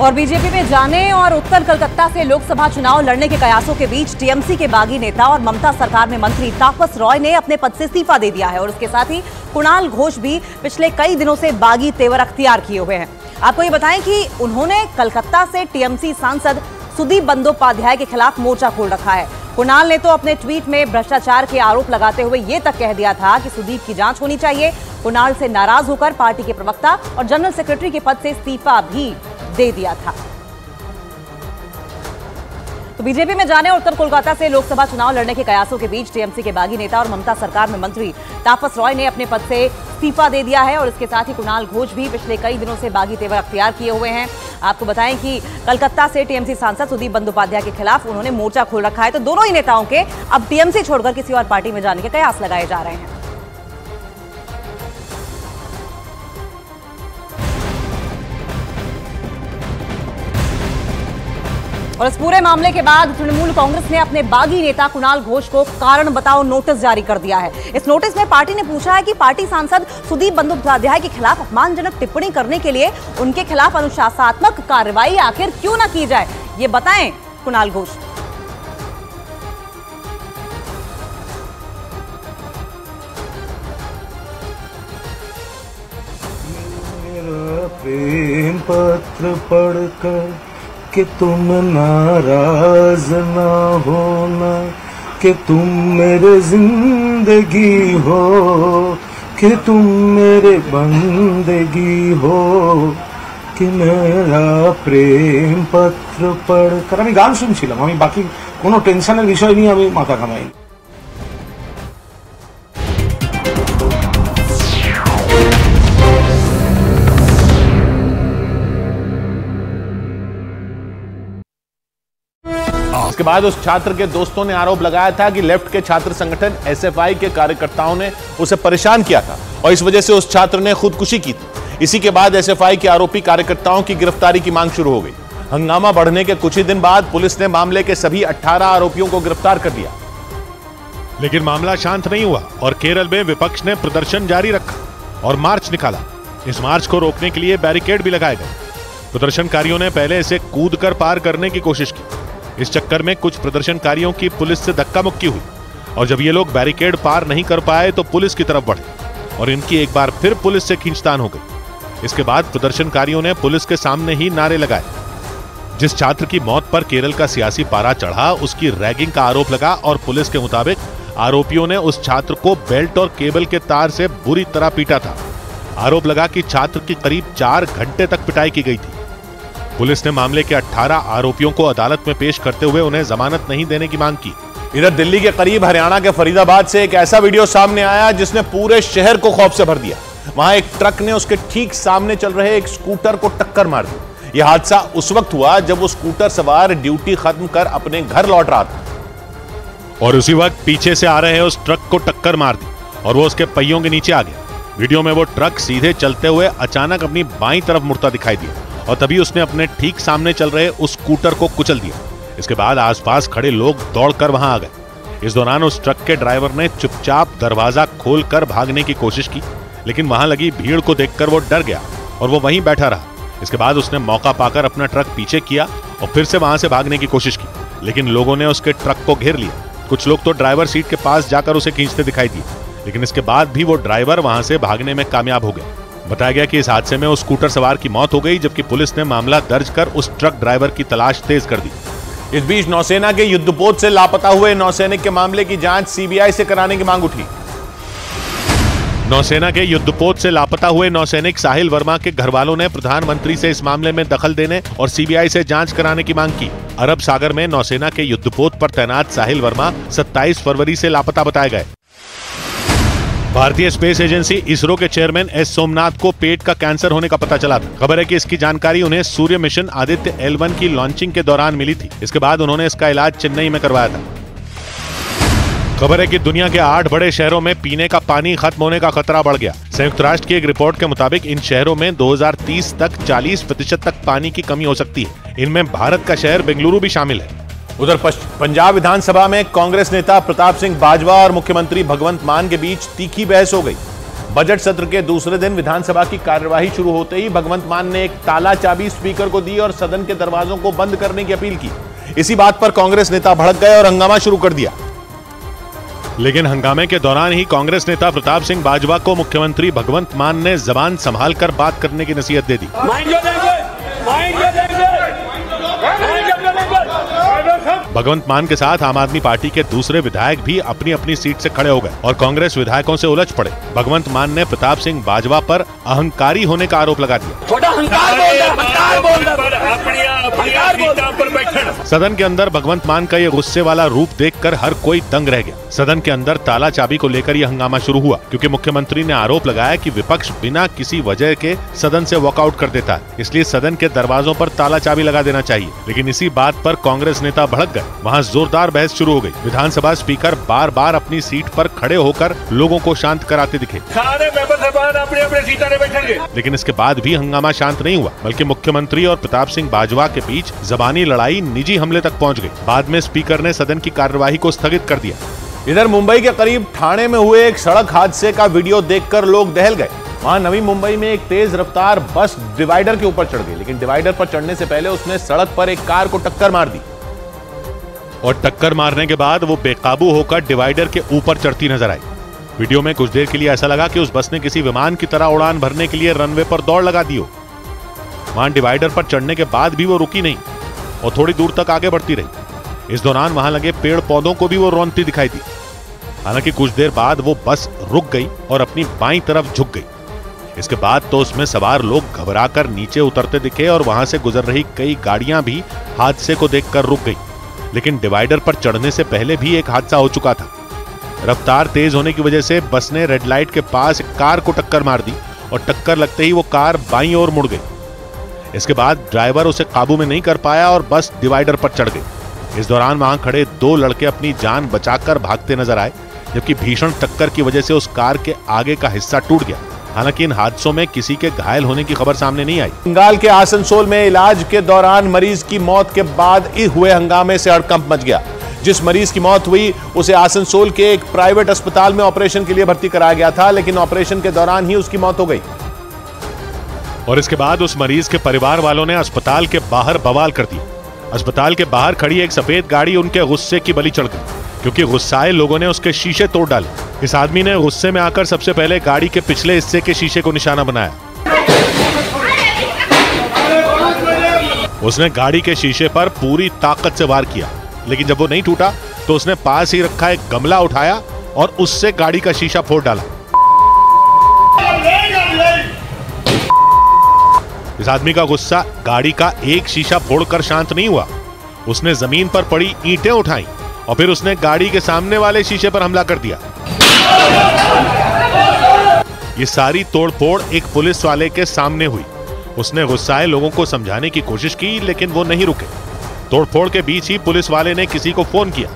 और बीजेपी में जाने और उत्तर कलकत्ता से लोकसभा चुनाव लड़ने के कयासों के बीच टीएमसी के बागी नेता और ममता सरकार में मंत्री तापस रॉय ने अपने पद से इस्तीफा दे दिया है और उसके साथ ही कुणाल घोष भी पिछले कई दिनों से बागी तेवर अख्तियार किए हुए हैं। आपको ये बताएं कि उन्होंने कलकत्ता से टीएमसी सांसद सुदीप बंदोपाध्याय के खिलाफ मोर्चा खोल रखा है। कुणाल ने तो अपने ट्वीट में भ्रष्टाचार के आरोप लगाते हुए ये तक कह दिया था कि सुदीप की जांच होनी चाहिए। कुणाल से नाराज होकर पार्टी के प्रवक्ता और जनरल सेक्रेटरी के पद से इस्तीफा भी दे दिया था। तो बीजेपी में जाने और उत्तर कोलकाता से लोकसभा चुनाव लड़ने के कयासों के बीच टीएमसी के बागी नेता और ममता सरकार में मंत्री तापस रॉय ने अपने पद से इस्तीफा दे दिया है और इसके साथ ही कुणाल घोष भी पिछले कई दिनों से बागी तेवर अख्तियार किए हुए हैं। आपको बताएं कि कलकत्ता से टीएमसी सांसद सुदीप बंदोपाध्याय के खिलाफ उन्होंने मोर्चा खोल रखा है। तो दोनों ही नेताओं के अब टीएमसी छोड़कर किसी और पार्टी में जाने के कयास लगाए जा रहे हैं। और इस पूरे मामले के बाद तृणमूल कांग्रेस ने अपने बागी नेता कुणाल घोष को कारण बताओ नोटिस जारी कर दिया है। इस नोटिस में पार्टी ने पूछा है कि पार्टी सांसद सुदीप बंदोपाध्याय के खिलाफ अपमानजनक टिप्पणी करने के लिए उनके खिलाफ अनुशासनात्मक कार्रवाई आखिर क्यों न की जाए, ये बताएं कुणाल घोष। मेरा प्रेम पत्र पढ़कर कि तुम नाराज ना होना, कि तुम मेरे जिंदगी हो, कि तुम मेरे बंदगी हो, कि मेरा प्रेम पत्र पढ़कर। আমি গান শুনছিলাম, আমি বাকি কোনো টেনশনের বিষয় নিয়ে আমি মাথা ঘামাইনি। इसके बाद उस छात्र के दोस्तों ने आरोप लगाया था कि लेफ्ट के छात्र संगठन एसएफआई के कार्यकर्ताओं ने उसे परेशान किया था और इस वजह से उस छात्र ने खुदकुशी की थी। इसी के बाद एसएफआई के आरोपी कार्यकर्ताओं की गिरफ्तारी की मांग शुरू हो गई। हंगामा बढ़ने के कुछ ही दिन बाद पुलिस ने मामले के सभी 18 आरोपियों को गिरफ्तार कर लिया। लेकिन मामला शांत नहीं हुआ और केरल में विपक्ष ने प्रदर्शन जारी रखा और मार्च निकाला। इस मार्च को रोकने के लिए बैरिकेड भी लगाए गए। प्रदर्शनकारियों ने पहले इसे कूदकर पार करने की कोशिश की। इस चक्कर में कुछ प्रदर्शनकारियों की पुलिस से धक्का मुक्की हुई और जब ये लोग बैरिकेड पार नहीं कर पाए तो पुलिस की तरफ बढ़े और इनकी एक बार फिर पुलिस से खींचतान हो गई। इसके बाद प्रदर्शनकारियों ने पुलिस के सामने ही नारे लगाए। जिस छात्र की मौत पर केरल का सियासी पारा चढ़ा उसकी रैगिंग का आरोप लगा और पुलिस के मुताबिक आरोपियों ने उस छात्र को बेल्ट और केबल के तार से बुरी तरह पीटा था। आरोप लगा कि छात्र की करीब 4 घंटे तक पिटाई की गई थी। पुलिस ने मामले के 18 आरोपियों को अदालत में पेश करते हुए उन्हें जमानत नहीं देने की मांग की। इधर दिल्ली के करीब हरियाणा के फरीदाबाद से एक ऐसा वीडियो सामने आया जिसने पूरे शहर को खौफ से भर दिया। वहां एक ट्रक ने उसके ठीक सामने चल रहे एक स्कूटर को टक्कर मार दी। यह हादसा उस वक्त हुआ जब वो स्कूटर सवार ड्यूटी खत्म कर अपने घर लौट रहा था और उसी वक्त पीछे से आ रहे उस ट्रक को टक्कर मार दी और वो उसके पहियों के नीचे आ गया। वीडियो में वो ट्रक सीधे चलते हुए अचानक अपनी बाईं तरफ मुड़ता दिखाई दिया और तभी उसने अपने ठीक सामने चल रहे उस स्कूटर को कुचल दिया। इसके बाद आसपास खड़े लोग दौड़कर वहां आ गए। इस दौरान उस ट्रक के ड्राइवर ने चुपचाप दरवाजा खोलकर भागने की कोशिश की, लेकिन वहां लगी भीड़ को देखकर वो डर गया और वो वहीं बैठा रहा। इसके बाद उसने मौका पाकर अपना ट्रक पीछे किया और फिर से वहां से भागने की कोशिश की, लेकिन लोगों ने उसके ट्रक को घेर लिया। कुछ लोग तो ड्राइवर सीट के पास जाकर उसे खींचते दिखाई दिए, लेकिन इसके बाद भी वो ड्राइवर वहां से भागने में कामयाब हो गया। बताया गया कि इस हादसे में उस स्कूटर सवार की मौत हो गई, जबकि पुलिस ने मामला दर्ज कर उस ट्रक ड्राइवर की तलाश तेज कर दी। इस बीच नौसेना के युद्धपोत से लापता हुए नौसैनिक के मामले की जांच सीबीआई से कराने की मांग उठी। नौसेना के युद्धपोत से लापता हुए नौसैनिक साहिल वर्मा के घर वालों ने प्रधानमंत्री से इस मामले में दखल देने और सीबीआई से जांच कराने की मांग की। अरब सागर में नौसेना के युद्धपोत पर तैनात साहिल वर्मा 27 फरवरी से लापता बताए गए। भारतीय स्पेस एजेंसी इसरो के चेयरमैन एस सोमनाथ को पेट का कैंसर होने का पता चला था। खबर है कि इसकी जानकारी उन्हें सूर्य मिशन आदित्य L1 की लॉन्चिंग के दौरान मिली थी। इसके बाद उन्होंने इसका इलाज चेन्नई में करवाया था। खबर है कि दुनिया के 8 बड़े शहरों में पीने का पानी खत्म होने का खतरा बढ़ गया। संयुक्त राष्ट्र की एक रिपोर्ट के मुताबिक इन शहरों में 2030 तक 40% तक पानी की कमी हो सकती है। इनमें भारत का शहर बेंगलुरु भी शामिल है। उधर पंजाब विधानसभा में कांग्रेस नेता प्रताप सिंह बाजवा और मुख्यमंत्री भगवंत मान के बीच तीखी बहस हो गई। बजट सत्र के दूसरे दिन विधानसभा की कार्यवाही शुरू होते ही भगवंत मान ने एक ताला चाबी स्पीकर को दी और सदन के दरवाजों को बंद करने की अपील की। इसी बात पर कांग्रेस नेता भड़क गए और हंगामा शुरू कर दिया। लेकिन हंगामे के दौरान ही कांग्रेस नेता प्रताप सिंह बाजवा को मुख्यमंत्री भगवंत मान ने जबान संभाल कर बात करने की नसीहत दे दी। भगवंत मान के साथ आम आदमी पार्टी के दूसरे विधायक भी अपनी अपनी सीट से खड़े हो गए और कांग्रेस विधायकों से उलझ पड़े। भगवंत मान ने प्रताप सिंह बाजवा पर अहंकारी होने का आरोप लगा दिया। सदन के अंदर भगवंत मान का ये गुस्से वाला रूप देखकर हर कोई दंग रह गया। सदन के अंदर ताला चाबी को लेकर यह हंगामा शुरू हुआ क्योंकि मुख्यमंत्री ने आरोप लगाया कि विपक्ष बिना किसी वजह के सदन से वॉकआउट कर देता है, इसलिए सदन के दरवाजों पर ताला चाबी लगा देना चाहिए। लेकिन इसी बात पर कांग्रेस नेता भड़क गए। वहां जोरदार बहस शुरू हो गई। विधानसभा स्पीकर बार बार अपनी सीट पर खड़े होकर लोगों को शांत कराते दिखे। सारे मेंबर साहब अपनी सीटों पर बैठेंगे। लेकिन इसके बाद भी हंगामा शांत नहीं हुआ, बल्कि मुख्यमंत्री और प्रताप सिंह बाजवा के बीच जबानी लड़ाई निजी हमले तक पहुंच गई। बाद में स्पीकर ने सदन की कार्यवाही को स्थगित कर दिया। इधर मुंबई के करीब ठाणे में हुए एक सड़क हादसे का वीडियो देखकर लोग दहल गए। वहां नवी मुंबई में एक तेज रफ्तार बस डिवाइडर के ऊपर चढ़ गई, लेकिन डिवाइडर पर चढ़ने से पहले उसने सड़क पर एक कार को टक्कर मार दी और टक्कर मारने के बाद वो बेकाबू होकर डिवाइडर के ऊपर चढ़ती नजर आई। वीडियो में कुछ देर के लिए ऐसा लगा कि उस बस ने किसी विमान की तरह उड़ान भरने के लिए रनवे पर दौड़ लगा दी हो। वहां डिवाइडर पर चढ़ने के बाद भी वो रुकी नहीं और थोड़ी दूर तक आगे बढ़ती रही। इस दौरान वहां लगे पेड़ पौधों को भी वो रौंदती दिखाई दी। हालांकि कुछ देर बाद वो बस रुक गई और अपनी बाईं तरफ झुक गई। इसके बाद तो उसमें सवार लोग घबराकर नीचे उतरते दिखे और वहां से गुजर रही कई गाड़ियां भी हादसे को देखकर रुक गई। लेकिन डिवाइडर पर चढ़ने से पहले भी एक हादसा हो चुका था। रफ्तार तेज होने की वजह से बस ने रेड लाइट के पास एक कार को टक्कर मार दी और टक्कर लगते ही वो कार बाईं ओर मुड़ गई। इसके बाद ड्राइवर उसे काबू में नहीं कर पाया और बस डिवाइडर पर चढ़ गई। इस दौरान वहां खड़े दो लड़के अपनी जान बचाकर भागते नजर आए, जबकि भीषण टक्कर की वजह से उस कार के आगे का हिस्सा टूट गया। हालांकि इन हादसों में किसी के घायल होने की खबर सामने नहीं आई। बंगाल के आसनसोल में इलाज के दौरान मरीज की मौत के बाद हुए हंगामे से हड़कंप मच गया। जिस मरीज की मौत हुई उसे आसनसोल के एक प्राइवेट अस्पताल में ऑपरेशन के लिए भर्ती कराया गया था, लेकिन ऑपरेशन के दौरान ही उसकी मौत हो गई। और इसके बाद उस मरीज के परिवार वालों ने अस्पताल के बाहर बवाल कर दिया। अस्पताल के बाहर खड़ी एक सफेद गाड़ी उनके गुस्से की बलि चढ़ गई, क्योंकि गुस्साए लोगों ने उसके शीशे तोड़ डाले। इस आदमी ने गुस्से में आकर सबसे पहले गाड़ी के पिछले हिस्से के शीशे को निशाना बनाया। उसने गाड़ी के शीशे पर पूरी ताकत से वार किया, लेकिन जब वो नहीं टूटा तो उसने पास ही रखा एक गमला उठाया और उससे गाड़ी का शीशा फोड़ डाला। इस आदमी का गुस्सा गाड़ी का एक शीशा फोड़कर शांत नहीं हुआ। उसने जमीन पर पड़ी ईंटें उठाई और फिर उसने गाड़ी के सामने वाले शीशे पर हमला कर दिया। ये सारी तोड़फोड़ एक पुलिस वाले के सामने हुई। उसने गुस्साए लोगों को समझाने की कोशिश की, लेकिन वो नहीं रुके। तोड़फोड़ के बीच ही पुलिस वाले ने किसी को फोन किया